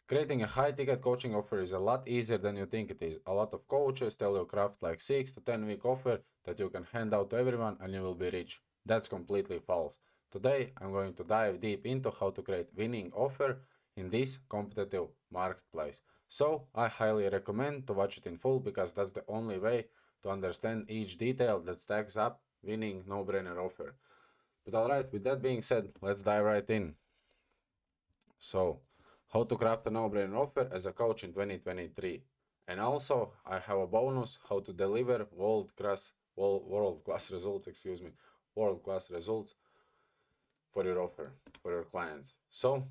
Creating a high-ticket coaching offer is a lot easier than you think it is. A lot of coaches tell you craft like 6 to 10 week offer that you can hand out to everyone and you will be rich. That's completely false. Today, I'm going to dive deep into how to create winning offer in this competitive marketplace. So, I highly recommend to watch it in full because that's the only way to understand each detail that stacks up winning no-brainer offer. But alright, with that being said, let's dive right in. So, how to craft a no-brainer offer as a coach in 2023. And also, I have a bonus how to deliver world-class results, world-class results for your offer, for your clients. So,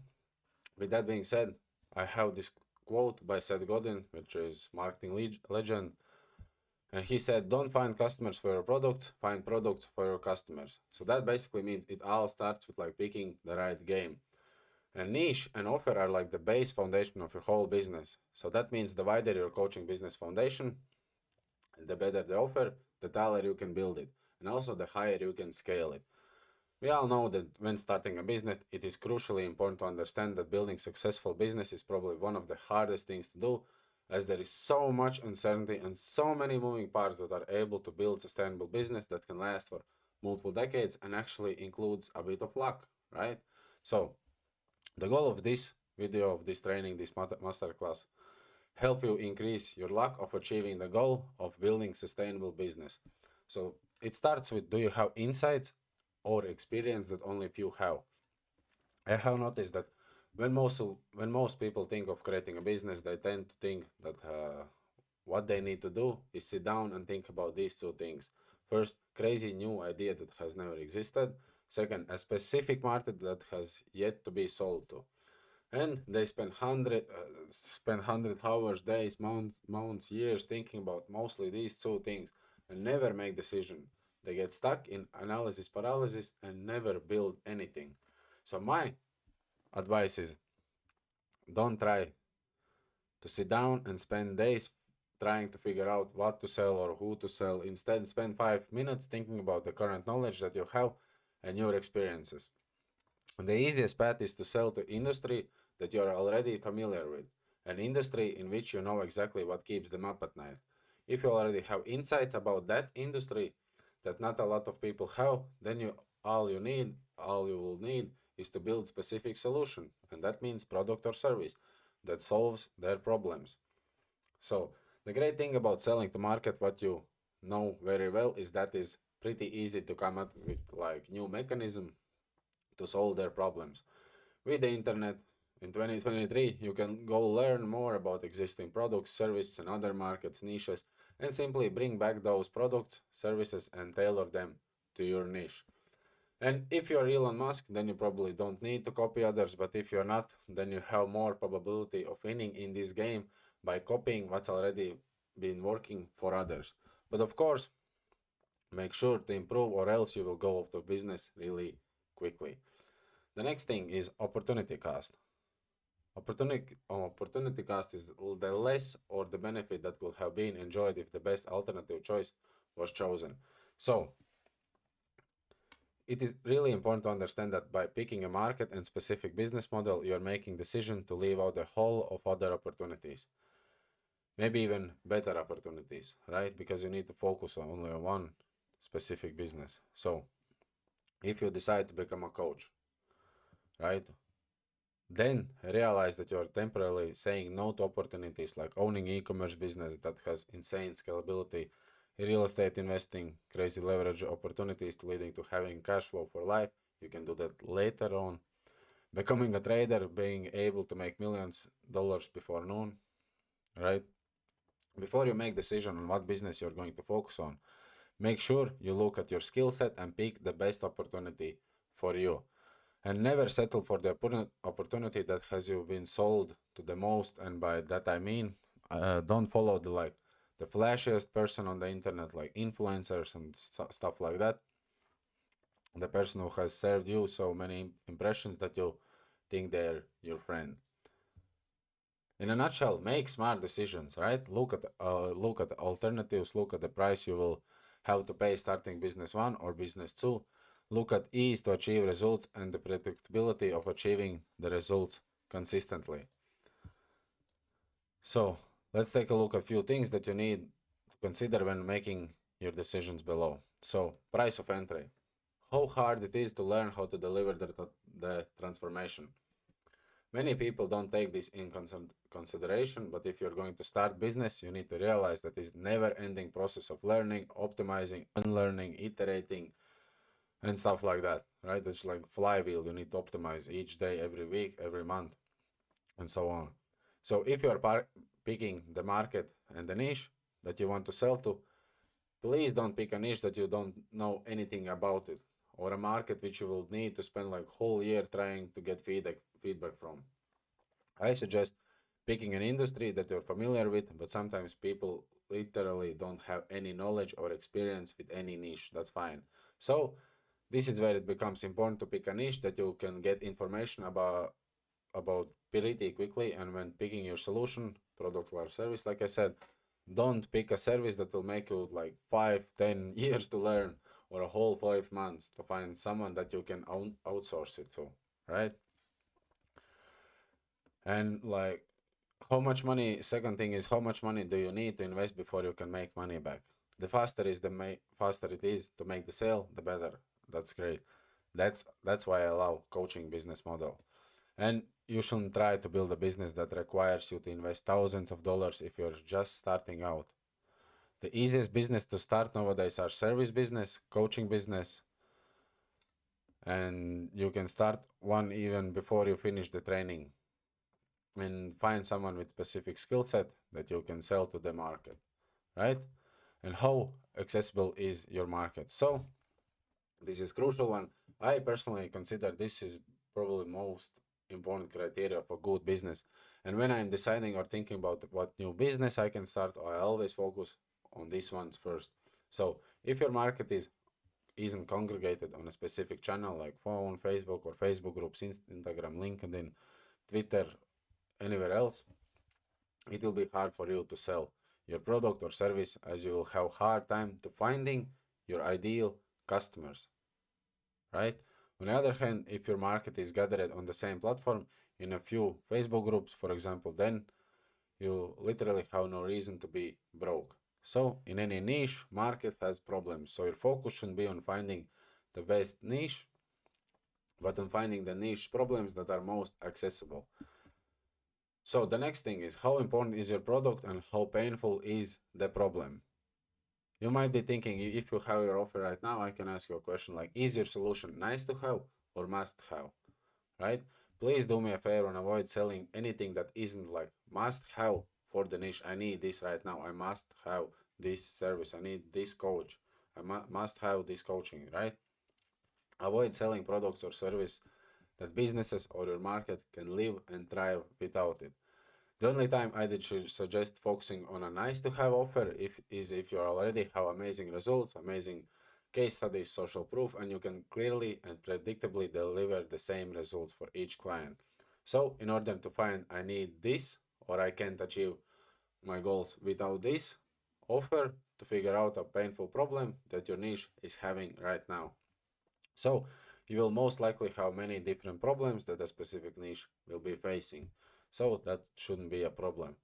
with that being said, I have this quote by Seth Godin, which is marketing legend, and he said, "Don't find customers for your products, find products for your customers." So that basically means it all starts with like picking the right game. And niche and offer are like the base foundation of your whole business. So that means the wider your coaching business foundation, the better the offer, the taller you can build it, and also the higher you can scale it. We all know that when starting a business, it is crucially important to understand that building successful business is probably one of the hardest things to do, as there is so much uncertainty and so many moving parts that are able to build sustainable business that can last for multiple decades and actually includes a bit of luck, right? So the goal of this video, of this training, this masterclass, help you increase your luck of achieving the goal of building sustainable business. So it starts with, do you have insights or experience that only few have? I have noticed that when most people think of creating a business, they tend to think that what they need to do is sit down and think about these two things. First, crazy new idea that has never existed. Second, a specific market that has yet to be sold to. And they spend 100 hours, days, months, years thinking about mostly these two things and never make decision. They get stuck in analysis paralysis and never build anything. So my advice is, don't try to sit down and spend days trying to figure out what to sell or who to sell. Instead, spend 5 minutes thinking about the current knowledge that you have and your experiences. And the easiest path is to sell to industry that you are already familiar with, an industry in which you know exactly what keeps them up at night. If you already have insights about that industry that not a lot of people have, then all you will need is to build specific solution, and that means product or service that solves their problems. So the great thing about selling to market what you know very well is that is pretty easy to come up with like new mechanism to solve their problems. With the internet in 2023, you can go learn more about existing products, services, and other markets niches, and simply bring back those products, services, and tailor them to your niche. And if you're Elon Musk, then you probably don't need to copy others, but if you're not, then you have more probability of winning in this game by copying what's already been working for others. But of course, make sure to improve or else you will go out of business really quickly. The next thing is opportunity cost. Opportunity cost is the less or the benefit that could have been enjoyed if the best alternative choice was chosen. So, it is really important to understand that by picking a market and specific business model, you are making decision to leave out the whole of other opportunities. Maybe even better opportunities, right? Because you need to focus only on one specific business. So, if you decide to become a coach, right? Then realize that you're temporarily saying no to opportunities like owning e-commerce business that has insane scalability, real estate investing, crazy leverage opportunities leading to having cash flow for life. You can do that later on. Becoming a trader, being able to make millions dollars before noon, right? Before you make decision on what business you're going to focus on, make sure you look at your skill set and pick the best opportunity for you. And never settle for the opportunity that has you been sold to the most. And by that I mean, don't follow the flashiest person on the internet, like influencers and stuff like that. The person who has served you so many impressions that you think they're your friend. In a nutshell, make smart decisions, right? Look at the alternatives. Look at the price you will have to pay starting business 1 or business 2. Look at ease to achieve results and the predictability of achieving the results consistently. So let's take a look at a few things that you need to consider when making your decisions below. So price of entry. How hard it is to learn how to deliver the transformation. Many people don't take this in consideration, but if you're going to start business, you need to realize that it's never-ending process of learning, optimizing, unlearning, iterating, and stuff like that, right? It's like flywheel. You need to optimize each day, every week, every month, and so on. So if you are picking the market and the niche that you want to sell to, please don't pick a niche that you don't know anything about it, or a market which you will need to spend like whole year trying to get feedback from. I suggest picking an industry that you're familiar with, but sometimes people literally don't have any knowledge or experience with any niche. That's fine. So this is where it becomes important to pick a niche that you can get information about pretty quickly. And when picking your solution, product or service, like I said, don't pick a service that will make you like 5-10 years to learn, or a whole 5 months to find someone that you can outsource it to, right? And like, how much money, second thing is, how much money do you need to invest before you can make money back? The faster faster it is to make the sale, the better. That's great. That's why I love coaching business model. And you shouldn't try to build a business that requires you to invest thousands of dollars if you're just starting out. The easiest business to start nowadays are service business, coaching business, and you can start one even before you finish the training, and find someone with specific skill set that you can sell to the market, right? And how accessible is your market? So this is crucial one. I personally consider this is probably most important criteria for good business. And when I'm deciding or thinking about what new business I can start, I always focus on these ones first. So if your market isn't congregated on a specific channel like phone, Facebook, or Facebook groups, Instagram, LinkedIn, Twitter, anywhere else, it will be hard for you to sell your product or service, as you will have hard time to finding your ideal customers, right? On the other hand, if your market is gathered on the same platform in a few Facebook groups, for example, then you literally have no reason to be broke. So in any niche, market has problems. So your focus should be on finding the best niche, but on finding the niche problems that are most accessible. So the next thing is, how important is your product and how painful is the problem? You might be thinking, if you have your offer right now, I can ask you a question like, is your solution nice to have or must have, right? Please do me a favor and avoid selling anything that isn't like must have for the niche. I need this right now. I must have this service. I need this coach. I must have this coaching, right? Avoid selling products or service that businesses or your market can live and thrive without it. The only time I did suggest focusing on a nice to have offer is if you already have amazing results, amazing case studies, social proof, and you can clearly and predictably deliver the same results for each client. So in order to find I need this or I can't achieve my goals without this offer, to figure out a painful problem that your niche is having right now. So you will most likely have many different problems that a specific niche will be facing. So that shouldn't be a problem.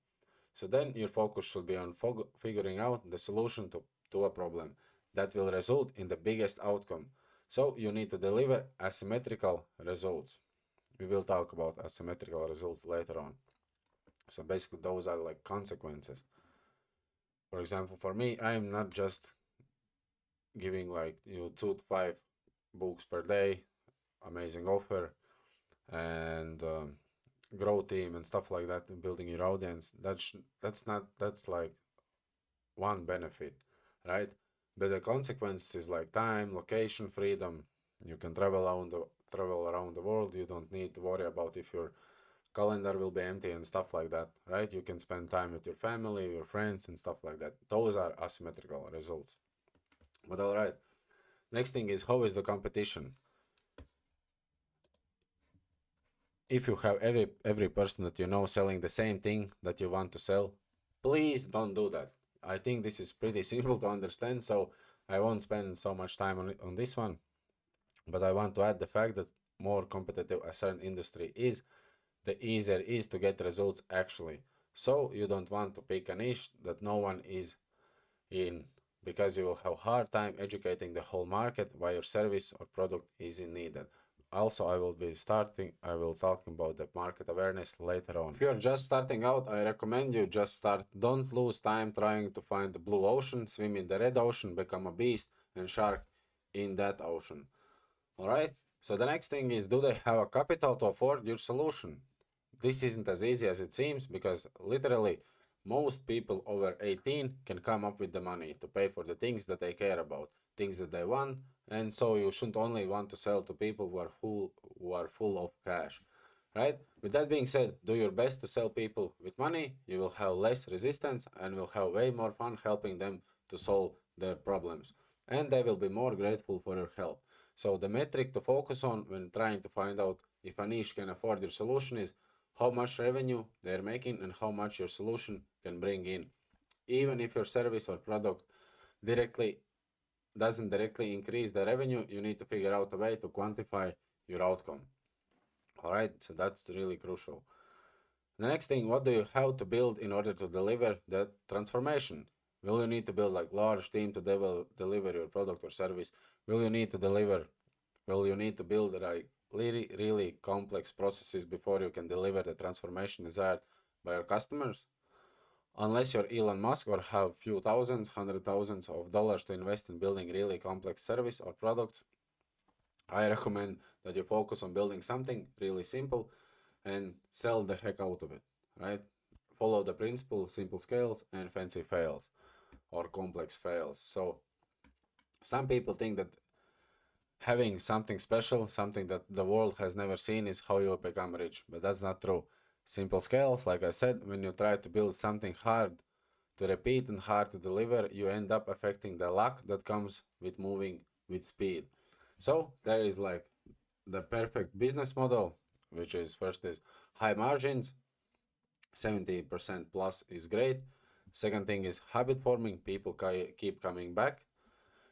So then your focus should be on figuring out the solution to a problem that will result in the biggest outcome. So you need to deliver asymmetrical results. We will talk about asymmetrical results later on. So basically those are like consequences. For example, for me, I am not just giving like 2 to 5 books per day, amazing offer, and grow team and stuff like that, and building your audience. That's like one benefit, right? But the consequence is like time, location, freedom. You can travel around the world. You don't need to worry about if your calendar will be empty and stuff like that, right? You can spend time with your family, your friends, and stuff like that. Those are asymmetrical results. But all right, next thing is, how is the competition? If you have every person that you know selling the same thing that you want to sell, please don't do that. I think this is pretty simple to understand, so I won't spend so much time on this one. But I want to add the fact that more competitive a certain industry is, the easier it is to get results actually. So you don't want to pick a niche that no one is in, because you will have hard time educating the whole market why your service or product is in needed. Also, I will talk about the market awareness later on. If you're just starting out, I recommend you just start. Don't lose time trying to find the blue ocean, swim in the red ocean, become a beast and shark in that ocean. Alright? So the next thing is, do they have a capital to afford your solution? This isn't as easy as it seems, because literally most people over 18 can come up with the money to pay for the things that they care about, things that they want, and so you shouldn't only want to sell to people who are full of cash. Right? With that being said, do your best to sell people with money. You will have less resistance and will have way more fun helping them to solve their problems. And they will be more grateful for your help. So the metric to focus on when trying to find out if a niche can afford your solution is how much revenue they're making and how much your solution can bring in. Even if your service or product directly doesn't directly increase the revenue, you need to figure out a way to quantify your outcome. All right, so that's really crucial. The next thing, what do you have to build in order to deliver that transformation? Will you need to build like large team to deliver your product or service? Will you need to build like really complex processes before you can deliver the transformation desired by your customers? Unless you're Elon Musk or have few thousands, hundred thousands of dollars to invest in building really complex service or products, I recommend that you focus on building something really simple and sell the heck out of it, right? Follow the principle, simple scales and fancy fails or complex fails. So some people think that having something special, something that the world has never seen, is how you become rich, but that's not true. Simple scales, like I said, when you try to build something hard to repeat and hard to deliver, you end up affecting the luck that comes with moving with speed. So there is like the perfect business model, which is first is high margins, 70% plus is great. Second thing is habit forming, people keep coming back.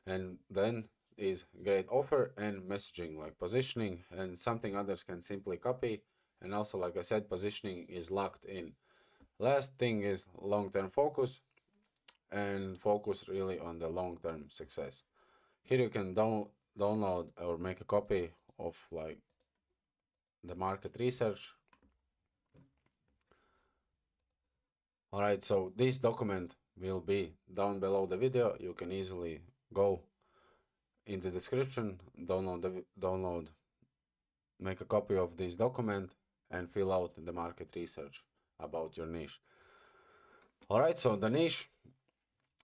And then is great offer and messaging, like positioning and something others can simply copy. And also, like I said, positioning is locked in. Last thing is long-term focus, and focus really on the long-term success. Here you can download or make a copy of like the market research. All right, so this document will be down below the video. You can easily go in the description, make a copy of this document and fill out the market research about your niche. All right, so the niche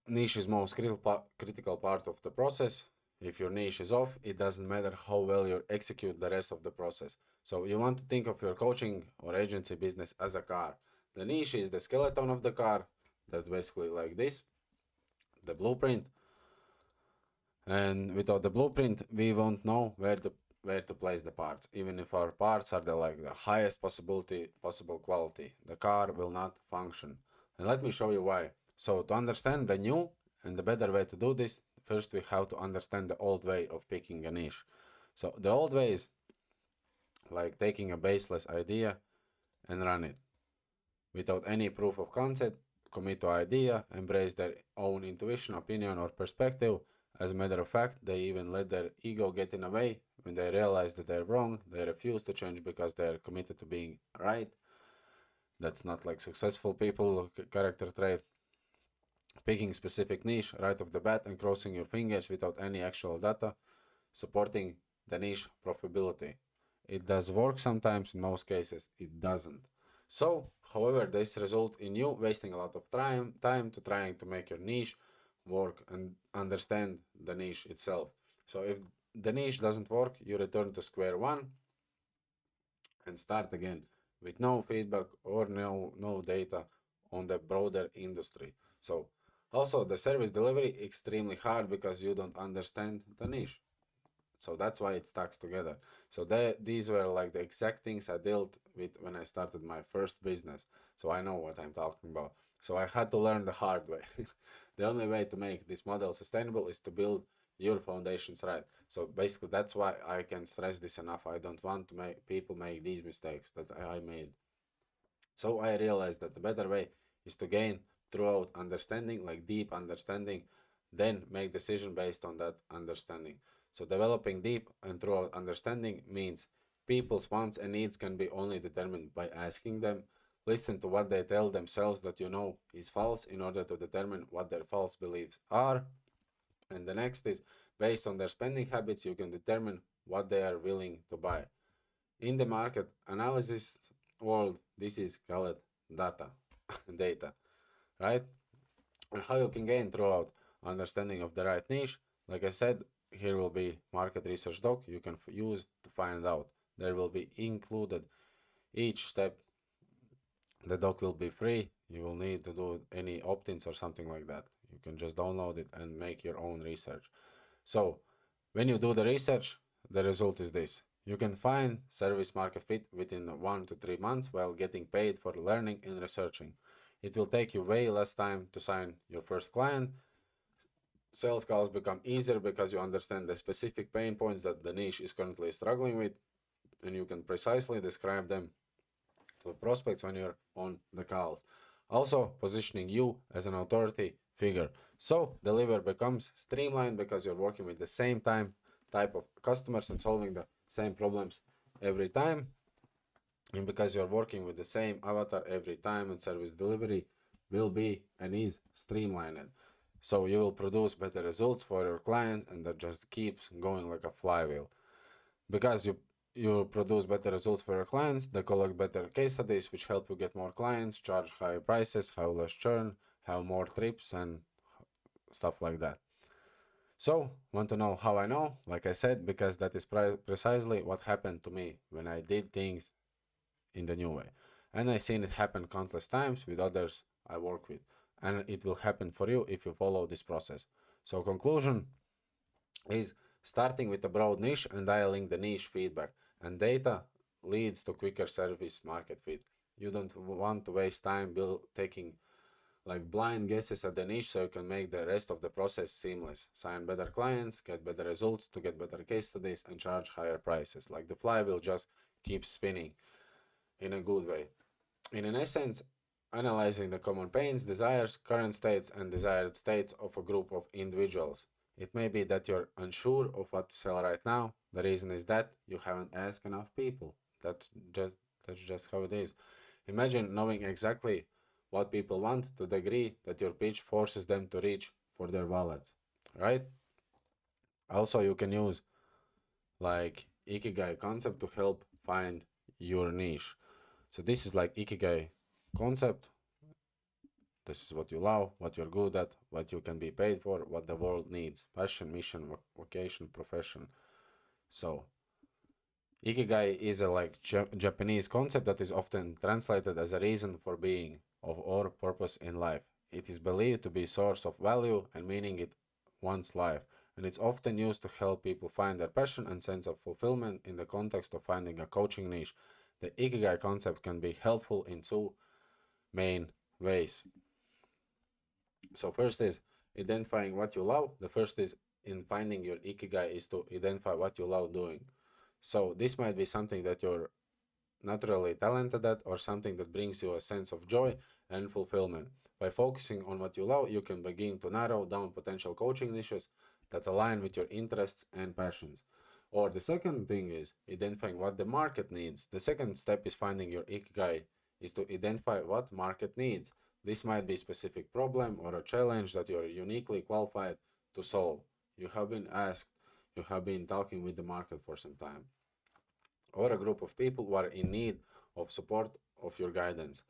is most critical part of the process. If your niche is off, it doesn't matter how well you execute the rest of the process. So you want to think of your coaching or agency business as a car. The niche is the skeleton of the car. That's basically like this, the blueprint. And without the blueprint, we won't know where to place the parts. Even if our parts are the highest possible quality, the car will not function. And let me show you why. So to understand the new and the better way to do this, first we have to understand the old way of picking a niche. So the old way is like taking a baseless idea and run it. Without any proof of concept, commit to idea, embrace their own intuition, opinion, or perspective. As a matter of fact, they even let their ego get in the way. When they realize that they're wrong, they refuse to change because they're committed to being right. That's not like successful people character trait. Picking specific niche right off the bat and crossing your fingers without any actual data, supporting the niche profitability. It does work sometimes, in most cases it doesn't. So, however, this results in you wasting a lot of time to trying to make your niche work and understand the niche itself. So if the niche doesn't work, you return to square one and start again with no feedback or no data on the broader industry. So also the service delivery extremely hard because you don't understand the niche. So that's why it stacks together. So these were like the exact things I dealt with when I started my first business. So I know what I'm talking about. So I had to learn the hard way. The only way to make this model sustainable is to build your foundations right. So basically that's why I can stress this enough. I don't want to make people make these mistakes that I made. So I realized that the better way is to gain throughout understanding, like deep understanding, then make decision based on that understanding. So developing deep and throughout understanding means people's wants and needs can be only determined by asking them. Listen to what they tell themselves that you know is false in order to determine what their false beliefs are. And the next is based on their spending habits, you can determine what they are willing to buy. In the market analysis world, this is called data, data, right? And how you can gain throughout understanding of the right niche. Like I said, here will be market research doc you can use to find out. There will be included each step. The doc will be free. You will need to do any opt-ins or something like that. You can just download it and make your own research. So when you do the research, the result is this. You can find service market fit within 1 to 3 months while getting paid for learning and researching. It will take you way less time to sign your first client. Sales calls become easier because you understand the specific pain points that the niche is currently struggling with, and you can precisely describe them to prospects when you're on the calls. Also, positioning you as an authority figure. So, deliver becomes streamlined because you're working with the same type of customers and solving the same problems every time. And because you're working with the same avatar every time, and service delivery will be and is streamlined. So you will produce better results for your clients, and that just keeps going like a flywheel. Because you produce better results for your clients, they collect better case studies, which help you get more clients, charge higher prices, have less churn, have more trips, and stuff like that. So, want to know how I know? Like I said, because that is precisely what happened to me when I did things in the new way. And I've seen it happen countless times with others I work with. And it will happen for you if you follow this process. So, conclusion is starting with a broad niche and dialing the niche feedback. And data leads to quicker service market fit. You don't want to waste time taking like blind guesses at the niche so you can make the rest of the process seamless. Sign better clients, get better results to get better case studies, and charge higher prices. Like the flywheel just keeps spinning in a good way. In an essence, analyzing the common pains, desires, current states, and desired states of a group of individuals. It may be that you're unsure of what to sell right now. The reason is that you haven't asked enough people. Just that's just how it is. Imagine knowing exactly what people want to the degree that your pitch forces them to reach for their wallets, right? Also, you can use like Ikigai concept to help find your niche. So this is like Ikigai concept. This is what you love, what you're good at, what you can be paid for, what the world needs. Passion, mission, vocation, profession. So Ikigai is a like Japanese concept that is often translated as a reason for being of or purpose in life. It is believed to be a source of value and meaning in one's life, and it's often used to help people find their passion and sense of fulfillment in the context of finding a coaching niche. The Ikigai concept can be helpful in two main ways. So first is identifying what you love. The first is in finding your Ikigai is to identify what you love doing. So this might be something that you're naturally talented at or something that brings you a sense of joy and fulfillment. By focusing on what you love, you can begin to narrow down potential coaching niches that align with your interests and passions. Or the second thing is identifying what the market needs. The second step is finding your Ikigai is to identify what market needs. This might be a specific problem or a challenge that you are uniquely qualified to solve. You have been asked, you have been talking with the market for some time, or a group of people who are in need of support of your guidance.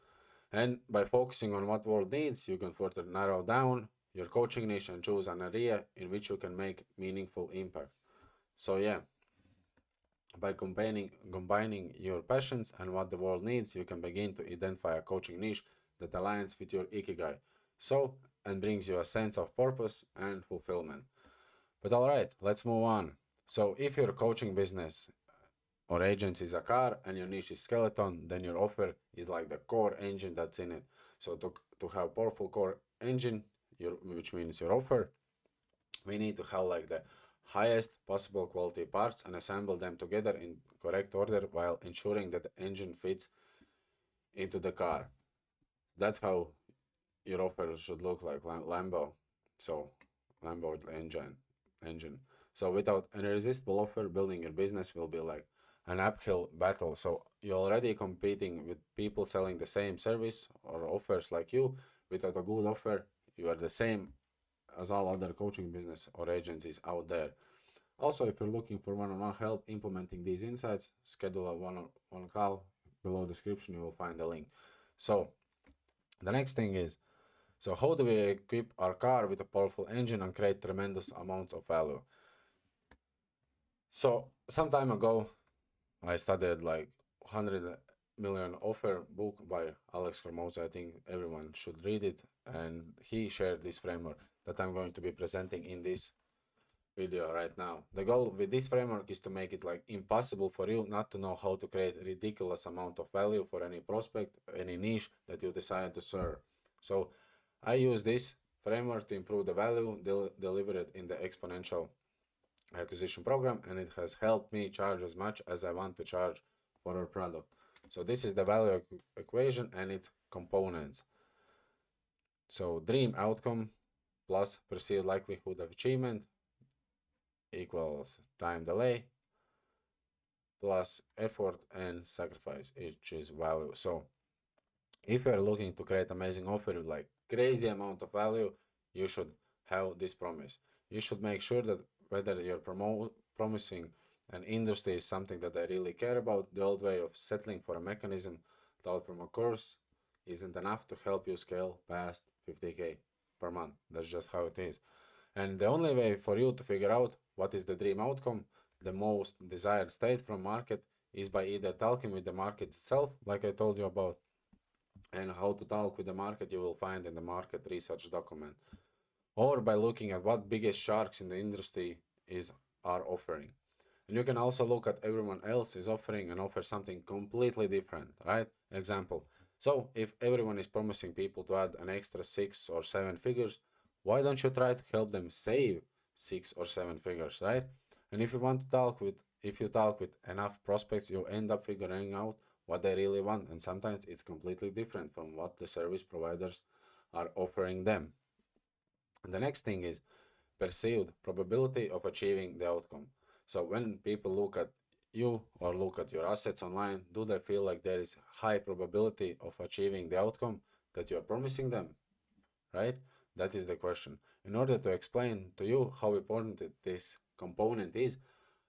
And by focusing on what world needs, you can further narrow down your coaching niche and choose an area in which you can make meaningful impact. So yeah, by combining your passions and what the world needs, you can begin to identify a coaching niche that aligns with your ikigai. So, and brings you a sense of purpose and fulfillment. But all right, let's move on. So, if your coaching business or agency is a car and your niche is skeleton, then your offer is like the core engine that's in it. So, to have powerful core engine, which means your offer, we need to have like the highest possible quality parts and assemble them together in correct order while ensuring that the engine fits into the car. That's how your offer should look like Lambo. So Lambo engine. So without an irresistible offer, building your business will be like an uphill battle. So you're already competing with people selling the same service or offers like you. Without a good offer, you are the same as all other coaching business or agencies out there. Also, if you're looking for one-on-one help implementing these insights, schedule a one-on-one call. Below description, you will find the link. So the next thing is, so how do we equip our car with a powerful engine and create tremendous amounts of value? So some time ago, I studied like 100 million offer book by Alex Hormozy. I think everyone should read it. And he shared this framework that I'm going to be presenting in this video right now. The goal with this framework is to make it like impossible for you not to know how to create a ridiculous amount of value for any prospect, any niche that you decide to serve. So I use this framework to improve the value delivered in the exponential acquisition program, and it has helped me charge as much as I want to charge for our product. So this is the value equation and its components. So dream outcome plus perceived likelihood of achievement equals time delay plus effort and sacrifice, which is value. So if you're looking to create amazing offer with like crazy amount of value, you should have this promise. You should make sure that whether you're promising an industry is something that I really care about, the old way of settling for a mechanism taught from a course isn't enough to help you scale past 50K per month. That's just how it is. And the only way for you to figure out what is the dream outcome, the most desired state from market, is by either talking with the market itself, like I told you about, and how to talk with the market you will find in the market research document, or by looking at what biggest sharks in the industry are offering. And you can also look at everyone else is offering and offer something completely different, right? Example. So if everyone is promising people to add an extra 6 or 7 figures, why don't you try to help them save 6 or 7 figures, right? And if you talk with enough prospects, you end up figuring out what they really want, and sometimes it's completely different from what the service providers are offering them. And the next thing is perceived probability of achieving the outcome. So when people look at you or look at your assets online, do they feel like there is high probability of achieving the outcome that you are promising them, right? That is the question. In order to explain to you how important this component is,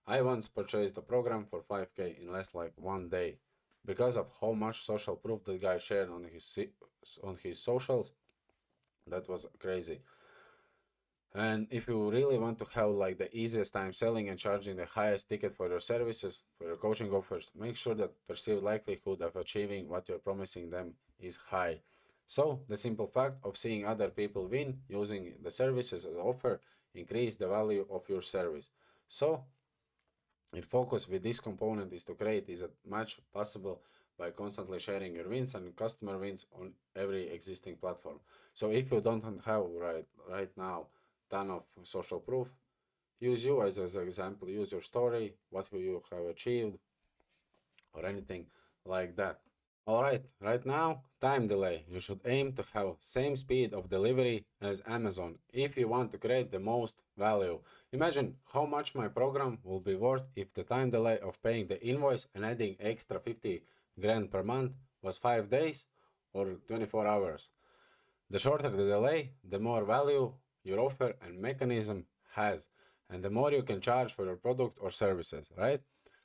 I once purchased a program for 5K in less like 1 day because of how much social proof the guy shared on his socials. That was crazy. And if you really want to have like the easiest time selling and charging the highest ticket for your services, for your coaching offers, make sure that perceived likelihood of achieving what you're promising them is high. So the simple fact of seeing other people win using the services as offer increase the value of your service. So your focus with this component is to create as much possible by constantly sharing your wins and customer wins on every existing platform. So if you don't have right now ton of social proof, use you as an example, use your story, what you have achieved, or anything like that. All right now, time delay. You should aim to have same speed of delivery as Amazon if you want to create the most value. Imagine how much my program will be worth if the time delay of paying the invoice and adding extra 50 grand per month was 5 days or 24 hours. The shorter the delay, the more value your offer and mechanism has, and the more you can charge for your product or services, right?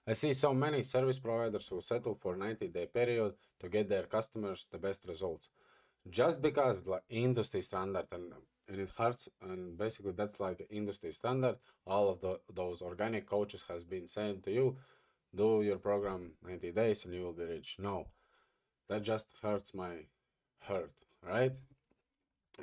I see so many service providers who settle for 90-day period to get their customers the best results. Just because like industry standard and it hurts, and basically that's like industry standard, all of those organic coaches has been saying to you, do your program 90 days and you will be rich. No, that just hurts my heart, right?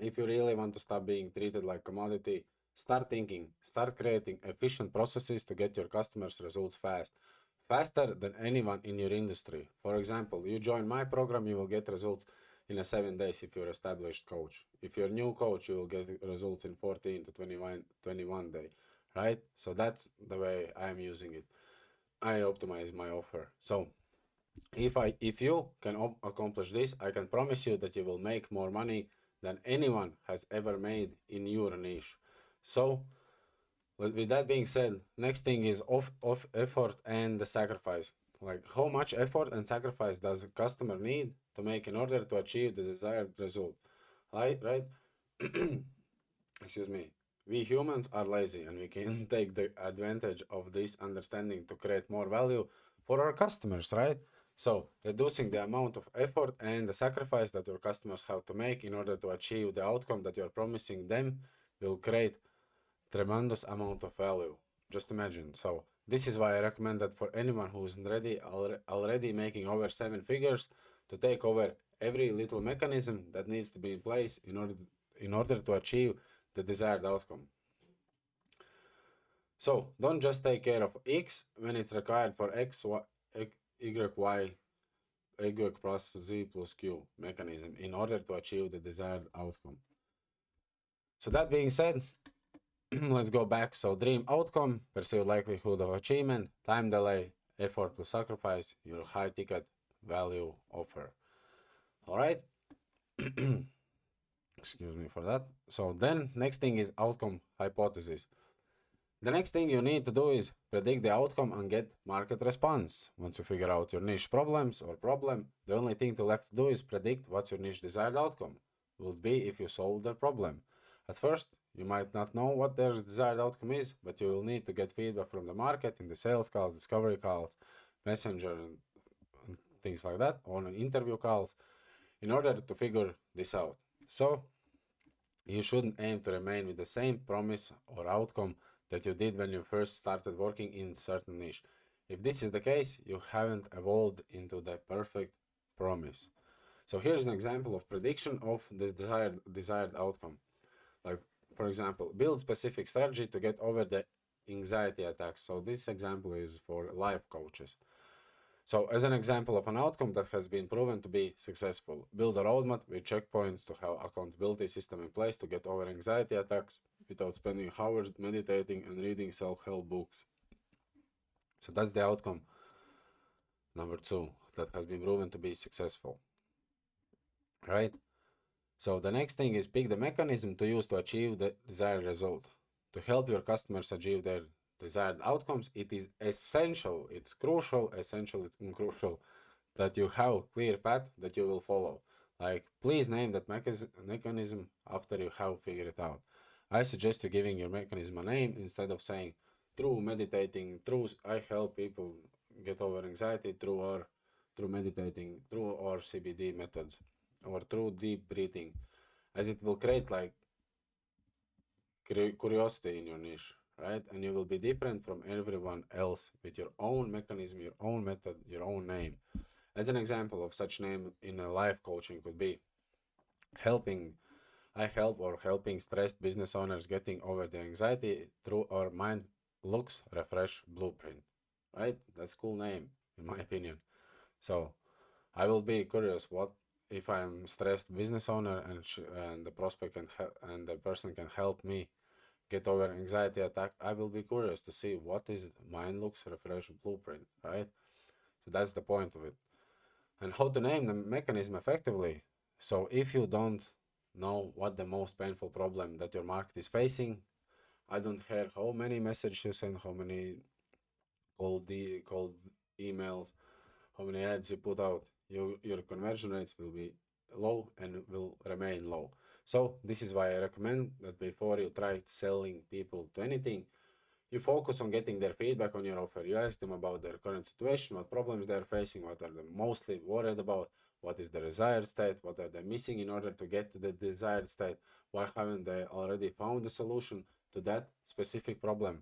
If you really want to stop being treated like commodity, start thinking, start creating efficient processes to get your customers results faster than anyone in your industry. For example, you join my program, you will get results in 7 days if you're established coach. If you're a new coach, you will get results in 14 to 21 day, right? So that's the way I'm using it. I optimize my offer. So If you can accomplish this, I can promise you that you will make more money than anyone has ever made in your niche. So, with that being said, next thing is of effort and the sacrifice. Like, how much effort and sacrifice does a customer need to make in order to achieve the desired result? Right? Excuse me. We humans are lazy and we can take the advantage of this understanding to create more value for our customers, right? So, reducing the amount of effort and the sacrifice that your customers have to make in order to achieve the outcome that you're promising them will create tremendous amount of value. Just imagine. So, this is why I recommend that for anyone who is already making over 7 figures to take over every little mechanism that needs to be in place in order to achieve the desired outcome. So don't just take care of X when it's required for X, Y, Y plus Z plus Q mechanism in order to achieve the desired outcome. So that being said, let's go back. So dream outcome, perceived likelihood of achievement, time delay, effort plus sacrifice, your high ticket value offer. All right. Excuse me for that. So then next thing is outcome hypothesis. The next thing you need to do is predict the outcome and get market response. Once you figure out your niche problems or problem, the only thing left to do is predict what your niche desired outcome will be if you solve their problem. At first, you might not know what their desired outcome is, but you will need to get feedback from the market in the sales calls, discovery calls, messenger, and things like that, or interview calls, in order to figure this out. So, you shouldn't aim to remain with the same promise or outcome that you did when you first started working in certain niche. If this is the case, you haven't evolved into the perfect promise. So here's an example of prediction of the desired outcome. Like, for example, build specific strategy to get over the anxiety attacks. So this example is for life coaches. So as an example of an outcome that has been proven to be successful, build a roadmap with checkpoints to have accountability system in place to get over anxiety attacks without spending hours meditating and reading self-help books. So that's the outcome number 2 that has been proven to be successful, right? So the next thing is pick the mechanism to use to achieve the desired result. To help your customers achieve their desired outcomes, it is essential, it's crucial, essential, and crucial that you have a clear path that you will follow. Like, please name that mechanism after you have figured it out. I suggest you giving your mechanism a name instead of saying through meditating, through I help people get over anxiety, through meditating, through or CBD methods, or through deep breathing, as it will create like curiosity in your niche, right? And you will be different from everyone else with your own mechanism, your own method, your own name. As an example of such name in a life coaching could be helping, I help or helping stressed business owners getting over the anxiety through our mind looks refresh blueprint, right? That's cool name in my opinion. So I will be curious what if I'm stressed business owner and the prospect and the person can help me get over anxiety attack. I will be curious to see what is mind looks refresh blueprint, right? So that's the point of it. And how to name the mechanism effectively. So if you don't know what the most painful problem that your market is facing, I don't care how many messages you send, how many cold emails, how many ads you put out, your conversion rates will be low and will remain low. So this is why I recommend that before you try selling people to anything, you focus on getting their feedback on your offer. You ask them about their current situation, what problems they're facing, what are they mostly worried about, what is the desired state, what are they missing in order to get to the desired state, why haven't they already found a solution to that specific problem.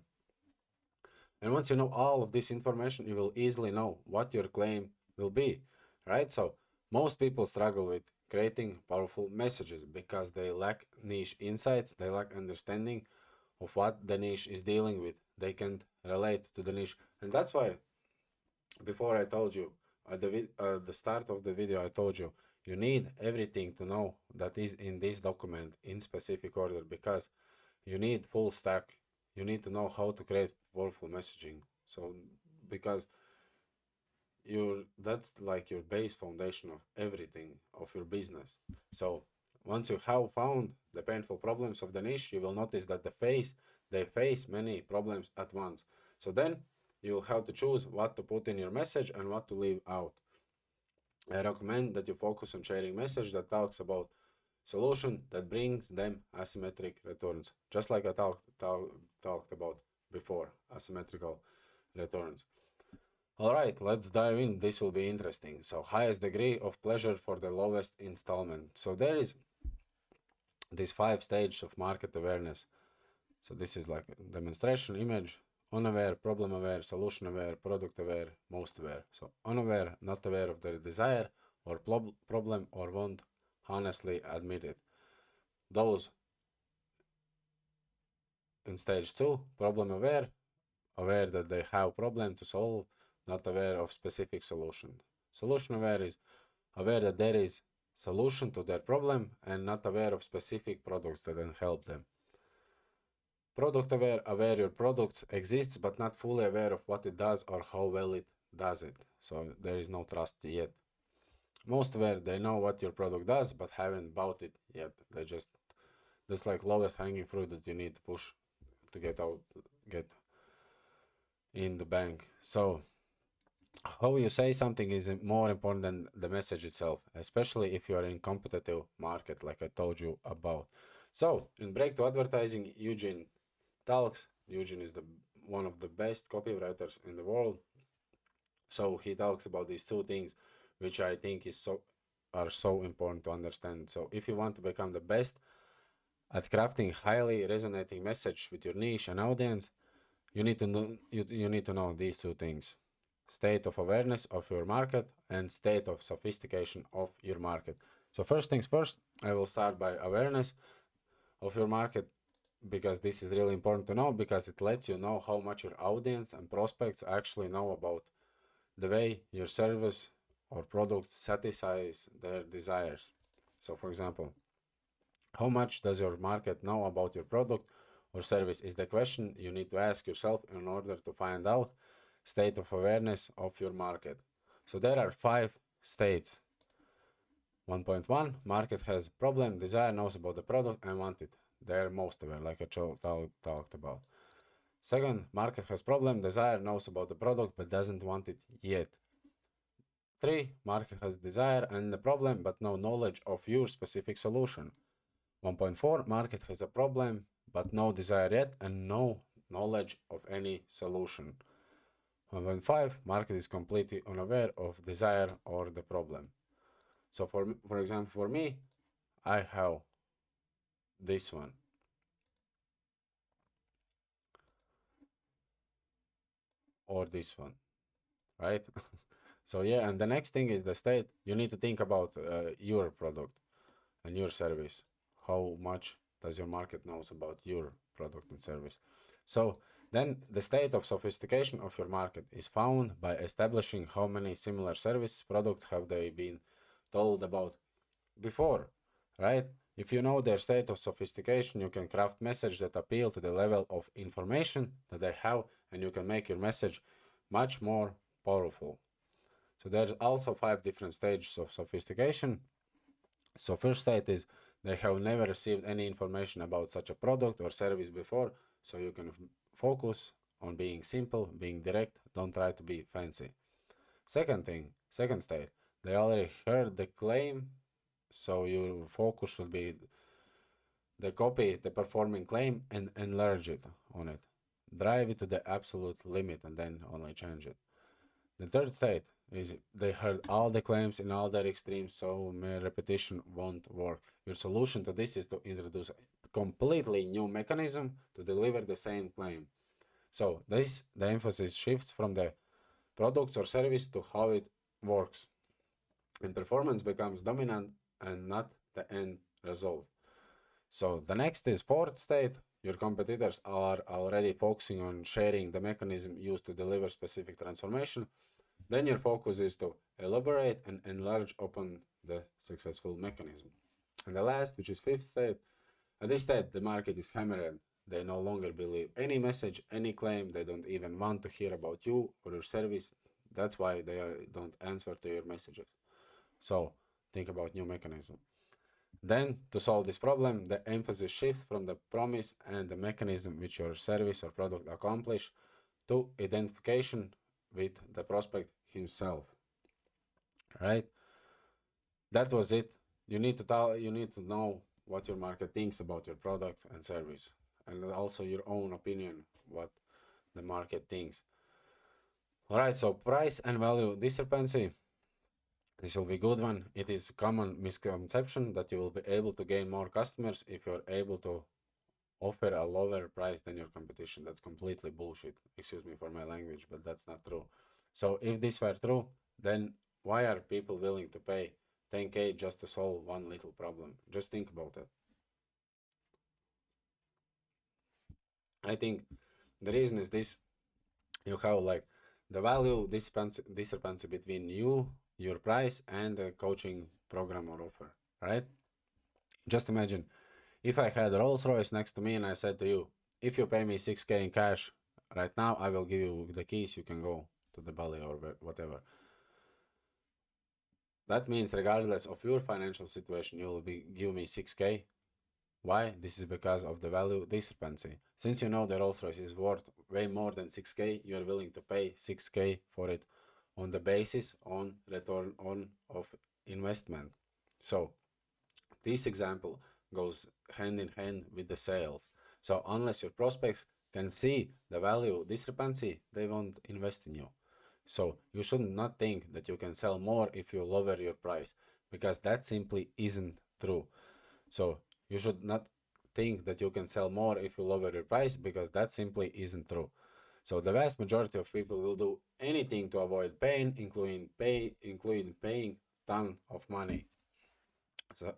And once you know all of this information, you will easily know what your claim will be, right? So most people struggle with creating powerful messages because they lack niche insights, they lack understanding of what the niche is dealing with. They can't relate to the niche. And that's why before I told you at the start of the video, I told you you need everything to know that is in this document in specific order, because you need full stack. You need to know how to create powerful messaging. So because that's like your base foundation of everything of your business. So once you have found the painful problems of the niche, you will notice that they face many problems at once. So then you will have to choose what to put in your message and what to leave out. I recommend that you focus on sharing message that talks about solution that brings them asymmetric returns, just like I talked about before, asymmetrical returns. All right, let's dive in. This will be interesting. So, highest degree of pleasure for the lowest installment. So, there is these 5 stages of market awareness. So, this is like demonstration, image, unaware, problem aware, solution aware, product aware, most aware. So, unaware, not aware of their desire or problem or won't honestly admit it. Those in stage 2, problem aware, aware that they have problem to solve, not aware of specific solution. Solution aware is aware that there is solution to their problem and not aware of specific products that can help them. Product aware, aware your products exists but not fully aware of what it does or how well it does it. So there is no trust yet. Most aware, they know what your product does but haven't bought it yet. That's like lowest hanging fruit that you need to push to get in the bank. So how you say something is more important than the message itself, especially if you are in competitive market like I told you about. So in Break to Advertising, Eugene talks. Eugene is one of the best copywriters in the world. So he talks about these 2 things, which I think are so important to understand. So if you want to become the best at crafting highly resonating message with your niche and audience, you need to know these 2 things: state of awareness of your market and state of sophistication of your market. So first things first, I will start by awareness of your market, because this is really important to know, because it lets you know how much your audience and prospects actually know about the way your service or product satisfies their desires. So for example, how much does your market know about your product or service is the question you need to ask yourself in order to find out state of awareness of your market. So there are 5 states. 1.1, market has problem, desire, knows about the product and want it. They're most aware, like I talked about. Second, market has problem, desire, knows about the product but doesn't want it yet. 3, market has desire and the problem but no knowledge of your specific solution. 1.4, market has a problem but no desire yet and no knowledge of any solution. 1.5, market is completely unaware of desire or the problem. So for example, for me, I have this one. Or this one, right? So yeah, and the next thing is the state. You need to think about your product and your service. How much does your market knows about your product and service? So then the state of sophistication of your market is found by establishing how many similar service products have they been told about before, right? If you know their state of sophistication, you can craft messages that appeal to the level of information that they have, and you can make your message much more powerful. So there's also 5 different stages of sophistication. So first state is they have never received any information about such a product or service before, so you can focus on being simple, being direct, don't try to be fancy. Second state, they already heard the claim, so your focus should be the copy, the performing claim, and enlarge it on it. Drive it to the absolute limit and then only change it. The third state is they heard all the claims in all their extremes, so mere repetition won't work. Your solution to this is to introduce a completely new mechanism to deliver the same claim. So the emphasis shifts from the products or service to how it works. And performance becomes dominant and not the end result. So the next is fourth state. Your competitors are already focusing on sharing the mechanism used to deliver specific transformation. Then your focus is to elaborate and enlarge upon the successful mechanism. And the last, which is fifth state, at this state the market is hammered. They no longer believe any message, any claim. They don't even want to hear about you or your service. That's why they don't answer to your messages. So think about new mechanism. Then, to solve this problem, the emphasis shifts from the promise and the mechanism which your service or product accomplish to identification with the prospect himself. Right? That was it. You need to know what your market thinks about your product and service, and also your own opinion what the market thinks. All right, so price and value discrepancy. This will be a good one. It is common misconception that you will be able to gain more customers if you're able to offer a lower price than your competition. That's completely bullshit. Excuse me for my language, but that's not true. So if this were true, then why are people willing to pay 10K just to solve one little problem? Just think about it. I think the reason is this: you have like the value discrepancy between you, your price, and the coaching program or offer, right? Just imagine if I had a Rolls Royce next to me and I said to you, if you pay me 6K in cash right now, I will give you the keys, you can go to the Bali or whatever. That means regardless of your financial situation, you will give me 6K. Why? This is because of the value discrepancy. Since you know the Rolls Royce is worth way more than 6K, you are willing to pay 6K for it on the basis on return on of investment. So this example goes hand in hand with the sales. So unless your prospects can see the value discrepancy, they won't invest in you. So you should not think that you can sell more if you lower your price, because that simply isn't true. So you should not think that you can sell more if you lower your price, because that simply isn't true. So the vast majority of people will do anything to avoid pain, including paying ton of money. So,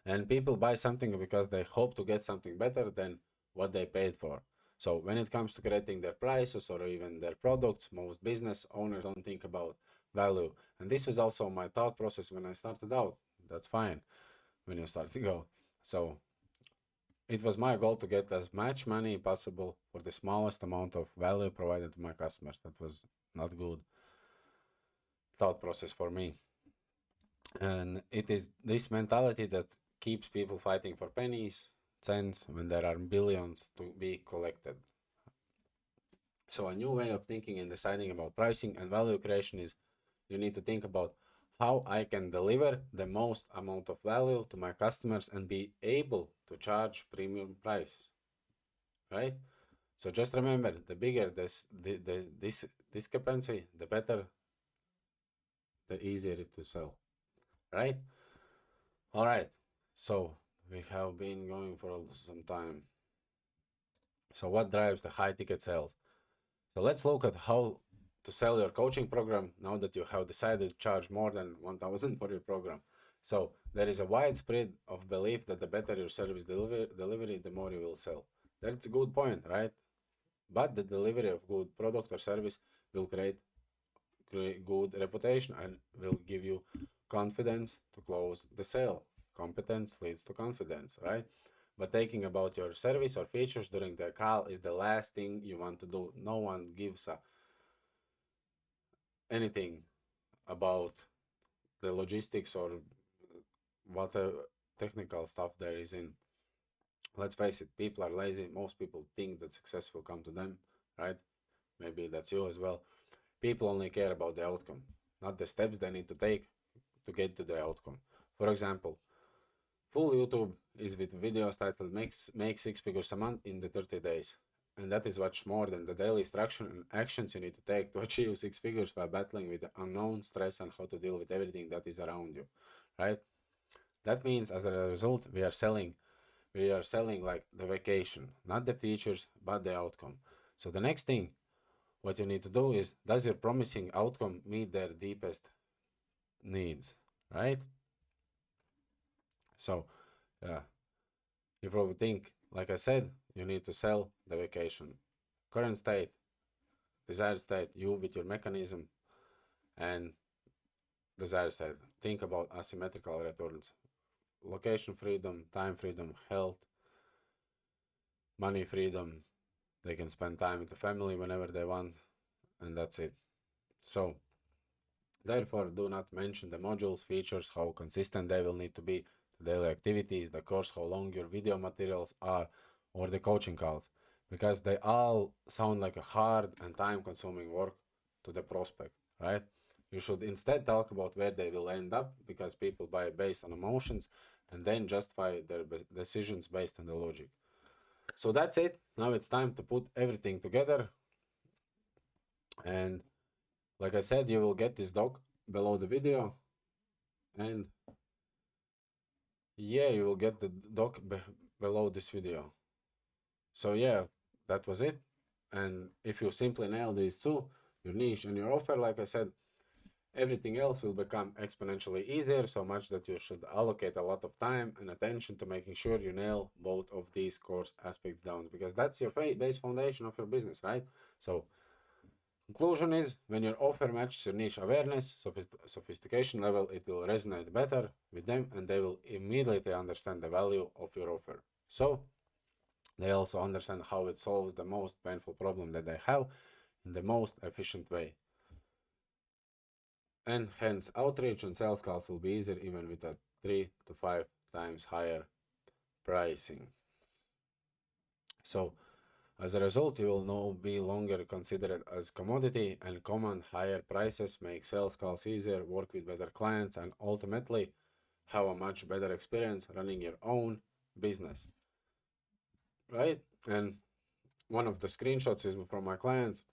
and people buy something because they hope to get something better than what they paid for. So when it comes to creating their prices or even their products, most business owners don't think about value. And this was also my thought process when I started out. That's fine when you start to go. So it was my goal to get as much money possible for the smallest amount of value provided to my customers. That was not good thought process for me. And it is this mentality that keeps people fighting for pennies, cents, when there are billions to be collected. So a new way of thinking and deciding about pricing and value creation is you need to think about how I can deliver the most amount of value to my customers and be able to charge premium price, right? So just remember, the bigger this discrepancy, the better, the easier it to sell, right? All right. So we have been going for some time. So what drives the high ticket sales? So let's look at how to sell your coaching program now that you have decided to charge more than 1,000 for your program. So there is a widespread of belief that the better your service delivery, the more you will sell. That's a good point, right? But the delivery of good product or service will create good reputation and will give you confidence to close the sale. Competence leads to confidence, right? But taking about your service or features during the call is the last thing you want to do. No one gives anything about the logistics or what technical stuff there is in. Let's face it, people are lazy. Most people think that success will come to them, right? Maybe that's you as well. People only care about the outcome, not the steps they need to take to get to the outcome. For example, full YouTube is with videos titled Make Six Figures a Month in the 30 days. And that is much more than the daily instruction and actions you need to take to achieve 6 figures while battling with the unknown, stress, and how to deal with everything that is around you, right? That means as a result, we are selling like the vacation, not the features, but the outcome. So the next thing what you need to do is, does your promising outcome meet their deepest needs, right? So you probably think, like I said, you need to sell the vacation. Current state, desired state, you with your mechanism, and desired state. Think about asymmetrical returns. Location freedom, time freedom, health, money freedom. They can spend time with the family whenever they want, and that's it. So Therefore, do not mention the modules, features, how consistent they will need to be, the daily activities, the course, how long your video materials are, or the coaching calls, because they all sound like a hard and time-consuming work to the prospect, right? You should instead talk about where they will end up, because people buy based on emotions and then justify their decisions based on the logic. So that's it. Now it's time to put everything together. And like I said, you will get this doc below the video. And yeah, you will get the doc below this video. So yeah, that was it. And if you simply nail these two, your niche and your offer, like I said, everything else will become exponentially easier, so much that you should allocate a lot of time and attention to making sure you nail both of these course aspects down, because that's your base foundation of your business, right? So conclusion is, when your offer matches your niche awareness, sophistication level, it will resonate better with them and they will immediately understand the value of your offer. So they also understand how it solves the most painful problem that they have in the most efficient way. And hence outreach and sales calls will be easier even with a 3 to 5 times higher pricing. So as a result, you will no be longer considered as commodity, and command higher prices make sales calls easier, work with better clients, and ultimately have a much better experience running your own business, right? And one of the screenshots is from my clients,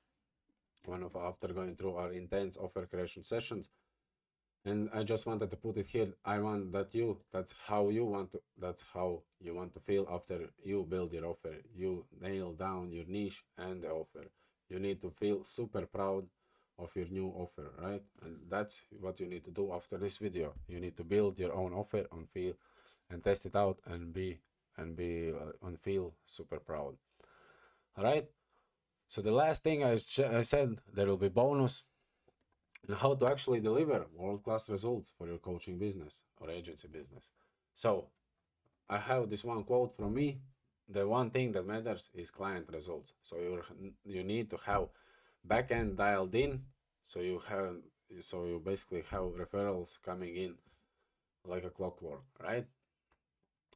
after going through our intense offer creation sessions. And I just wanted to put it here. I want that's how you want to feel after you build your offer. You nail down your niche and the offer. You need to feel super proud of your new offer, right? And that's what you need to do after this video. You need to build your own offer and feel and test it out and feel super proud. All right. So the last thing I said, there will be bonus and how to actually deliver world-class results for your coaching business or agency business. So I have this one quote from me. The one thing that matters is client results. So you need to have backend dialed in. So you basically have referrals coming in like a clockwork, right?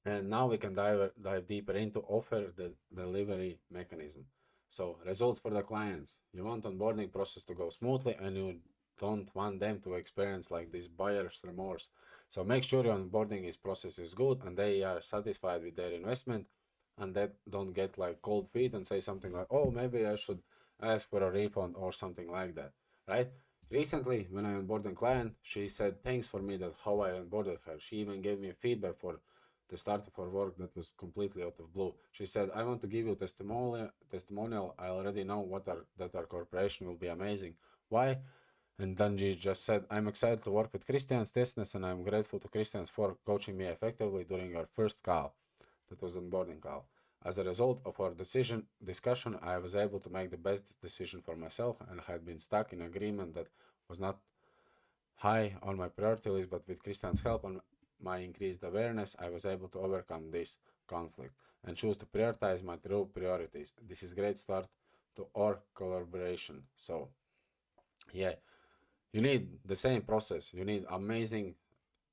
And now we can dive deeper into offer the delivery mechanism. So results for the clients. You want onboarding process to go smoothly, and you don't want them to experience like this buyer's remorse. So make sure your onboarding process is good and they are satisfied with their investment, and that don't get like cold feet and say something like, oh, maybe I should ask for a refund or something like that, right? Recently, when I onboarded a client, she said thanks for me that how I onboarded her. She even gave me feedback for the start of her work that was completely out of blue. She said, I want to give you testimonial. I already know that our corporation will be amazing. Why? And then she just said, I'm excited to work with Christian's business, and I'm grateful to Christians for coaching me effectively during our first call. That was an onboarding call. As a result of our discussion, I was able to make the best decision for myself and had been stuck in agreement that was not high on my priority list, but with Christian's help and my increased awareness, I was able to overcome this conflict and choose to prioritize my true priorities. This is a great start to our collaboration. So, yeah, you need the same process. You need amazing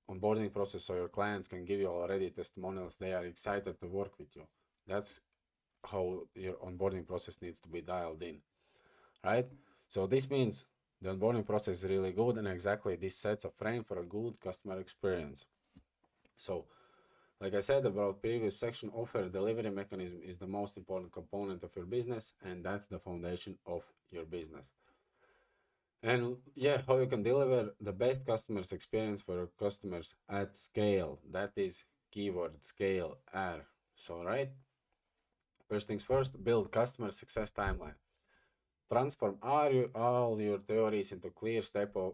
onboarding process so your clients can give you already testimonials. They are excited to work with you. That's how your onboarding process needs to be dialed in, right? So this means the onboarding process is really good, and exactly this sets a frame for a good customer experience. So, like I said about previous section, offer delivery mechanism is the most important component of your business, and that's the foundation of your business. And yeah, how you can deliver the best customers experience for your customers at scale. That is keyword scale R. So, right? First things first, build customer success timeline. Transform all your theories into clear set of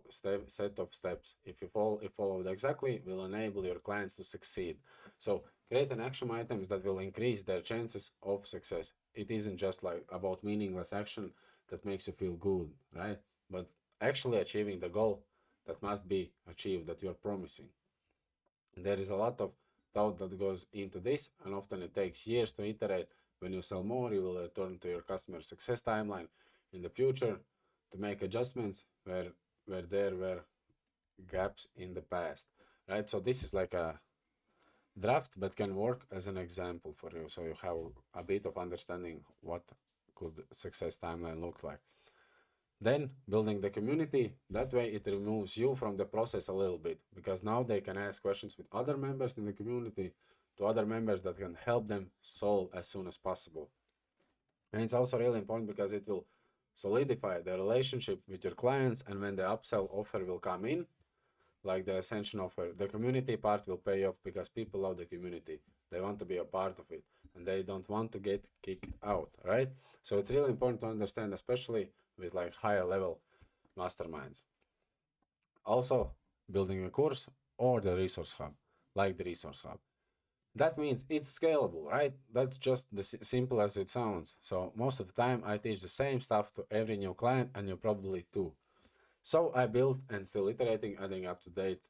steps. If you follow it exactly, will enable your clients to succeed. So create an action items that will increase their chances of success. It isn't just like about meaningless action that makes you feel good, right? But actually achieving the goal that must be achieved that you're promising. There is a lot of thought that goes into this, and often it takes years to iterate. When you sell more, you will return to your customer success timeline in the future to make adjustments where gaps in the past, right? So this is like a draft, but can work as an example for you, so you have a bit of understanding what could success timeline look like. Then building the community, that way it removes you from the process a little bit, because now they can ask questions with other members in the community to other members that can help them solve as soon as possible. And it's also really important because it will solidify the relationship with your clients, and when the upsell offer will come in, like the ascension offer, the community part will pay off because people love the community. They want to be a part of it and they don't want to get kicked out, right? So it's really important to understand, especially with like higher level masterminds. Also, building a course or the resource hub, like the resource hub. That means it's scalable, right? That's just the simple as it sounds. So most of the time I teach the same stuff to every new client, and you probably too. So I built and still iterating, adding up to date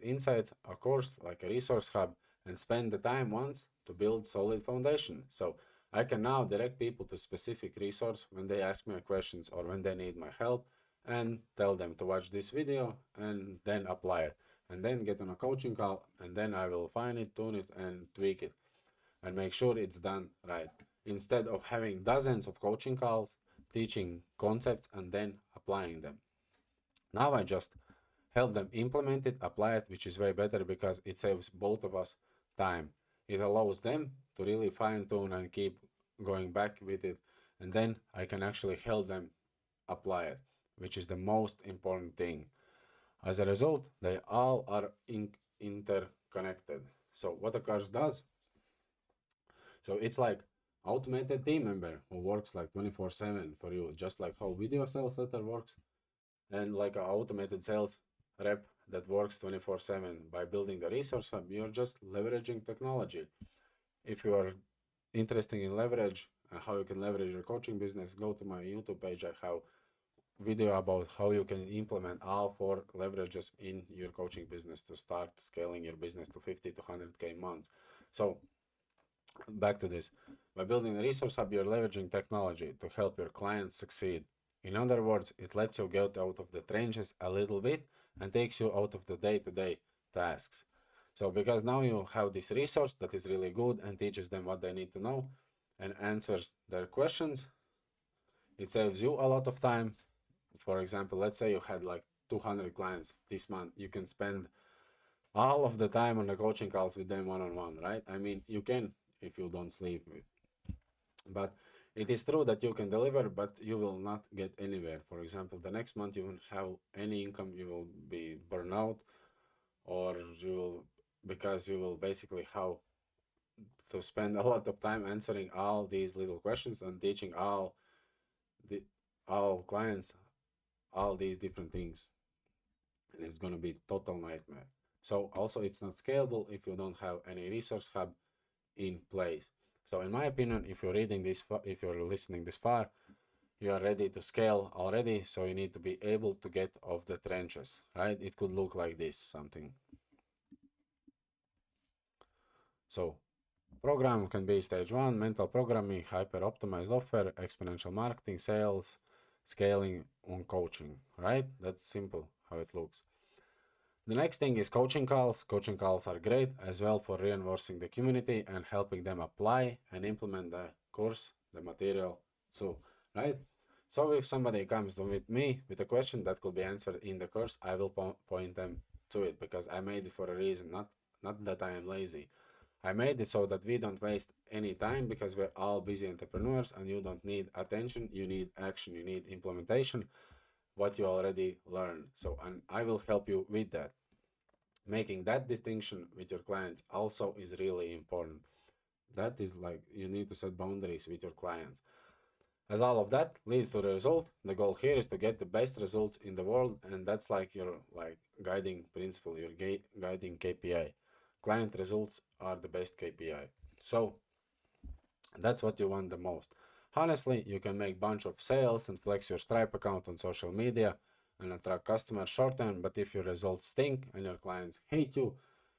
insights, of course, like a resource hub, and spend the time once to build solid foundation. So I can now direct people to specific resource when they ask me questions or when they need my help, and tell them to watch this video and then apply it, and then get on a coaching call, and then I will fine it, tune it, and tweak it, and make sure it's done right. Instead of having dozens of coaching calls, teaching concepts, and then applying them. Now I just help them implement it, apply it, which is way better because it saves both of us time. It allows them to really fine tune and keep going back with it, and then I can actually help them apply it, which is the most important thing. As a result, they all are interconnected. So what a course does, so it's like automated team member who works like 24/7 for you, just like how video sales letter works, and like an automated sales rep that works 24/7. By building the resource hub, you're just leveraging technology. If you are interested in leverage and how you can leverage your coaching business, go to my YouTube page. I have video about how you can implement all 4 leverages in your coaching business to start scaling your business to 50 to 100k months. So back to this. By building a resource hub, you're leveraging technology to help your clients succeed. In other words, it lets you get out of the trenches a little bit and takes you out of the day-to-day tasks. So because now you have this resource that is really good and teaches them what they need to know and answers their questions, it saves you a lot of time. For example, let's say you had like 200 clients this month. You can spend all of the time on the coaching calls with them one-on-one, right? I mean, you can if you don't sleep. But it is true that you can deliver, but you will not get anywhere. For example, the next month you won't have any income, you will be burnout, or you will, because you will basically have to spend a lot of time answering all these little questions and teaching the all clients all these different things, and it's going to be total nightmare. So also it's not scalable if you don't have any resource hub in place. So in my opinion, if you're reading this, if you're listening this far, you are ready to scale already. So you need to be able to get off the trenches, right? It could look like this, something. So program can be stage 1, mental programming, hyper optimized offer, exponential marketing, sales, scaling, on coaching, right? That's simple how it looks. The next thing is coaching calls. Coaching calls are great as well for reinforcing the community and helping them apply and implement the course, the material too, right? So if somebody comes with me with a question that could be answered in the course, I will point them to it because I made it for a reason, not that I am lazy. I made it so that we don't waste any time because we're all busy entrepreneurs and you don't need attention, you need action, you need implementation, what you already learned. So, and I will help you with that. Making that distinction with your clients also is really important. That is like you need to set boundaries with your clients. As all of that leads to the result, the goal here is to get the best results in the world, and that's like your guiding principle, your guiding KPI. Client results are the best KPI. So that's what you want the most. Honestly, you can make bunch of sales and flex your Stripe account on social media and attract customers short term, but if your results stink and your clients hate you,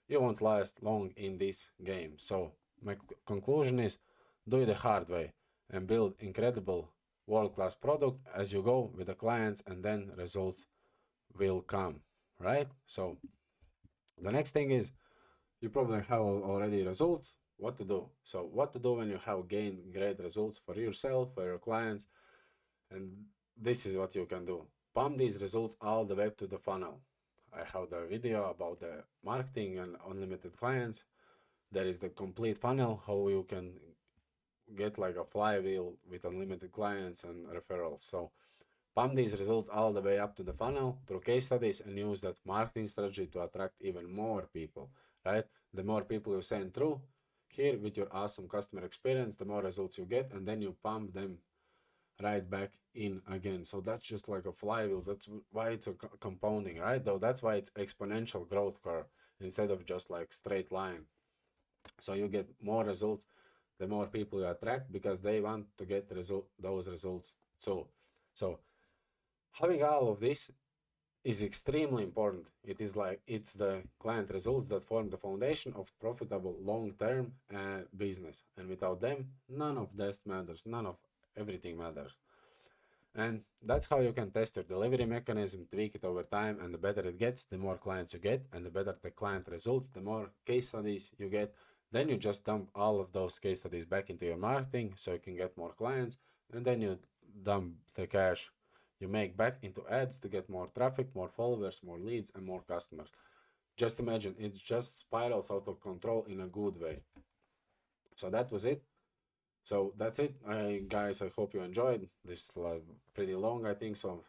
you won't last long in this game. So my conclusion is do it the hard way and build incredible world-class product as you go with the clients, and then results will come, right? So the next thing is you probably have already results. What to do? So what to do when you have gained great results for yourself, for your clients, and this is what you can do. Pump these results all the way up to the funnel. I have the video about the marketing and unlimited clients. There is the complete funnel, how you can get like a flywheel with unlimited clients and referrals. So pump these results all the way up to the funnel through case studies and use that marketing strategy to attract even more people, right? The more people you send through here with your awesome customer experience, the more results you get, and then you pump them right back in again. So that's just like a flywheel. That's why it's a compounding, right? Though that's why it's exponential growth curve instead of just like straight line. So you get more results the more people you attract because they want to get those results too. So having all of this is extremely important. It is like it's the client results that form the foundation of profitable long-term business, and without them, none of this matters. None of everything matters. And that's how you can test your delivery mechanism, tweak it over time, and the better it gets, the more clients you get, and the better the client results, the more case studies you get. Then you just dump all of those case studies back into your marketing so you can get more clients, and then you dump the cash you make back into ads to get more traffic, more followers, more leads, and more customers. Just imagine, it just spirals out of control in a good way. So that was it. So that's it, guys. I hope you enjoyed this. Pretty long, I think. So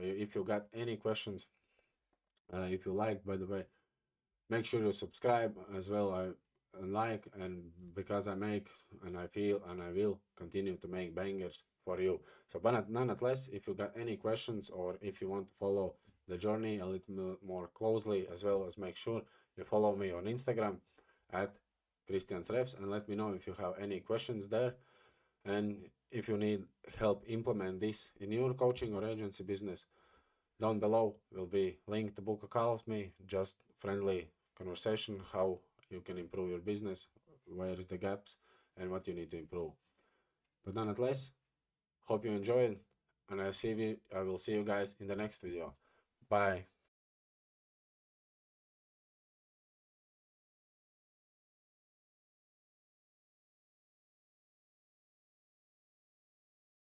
if you got any questions, if you like, by the way, make sure you subscribe as well. And like, and because I make and I feel and I will continue to make bangers for you. So, but nonetheless, if you got any questions or if you want to follow the journey a little more closely, as well as make sure you follow me on Instagram at Christian's Refs and let me know if you have any questions there. And if you need help implement this in your coaching or agency business, down below will be link to book a call with me, just friendly conversation, how you can improve your business, where is the gaps, and what you need to improve. But nonetheless, hope you enjoyed, and I will see you guys in the next video. Bye.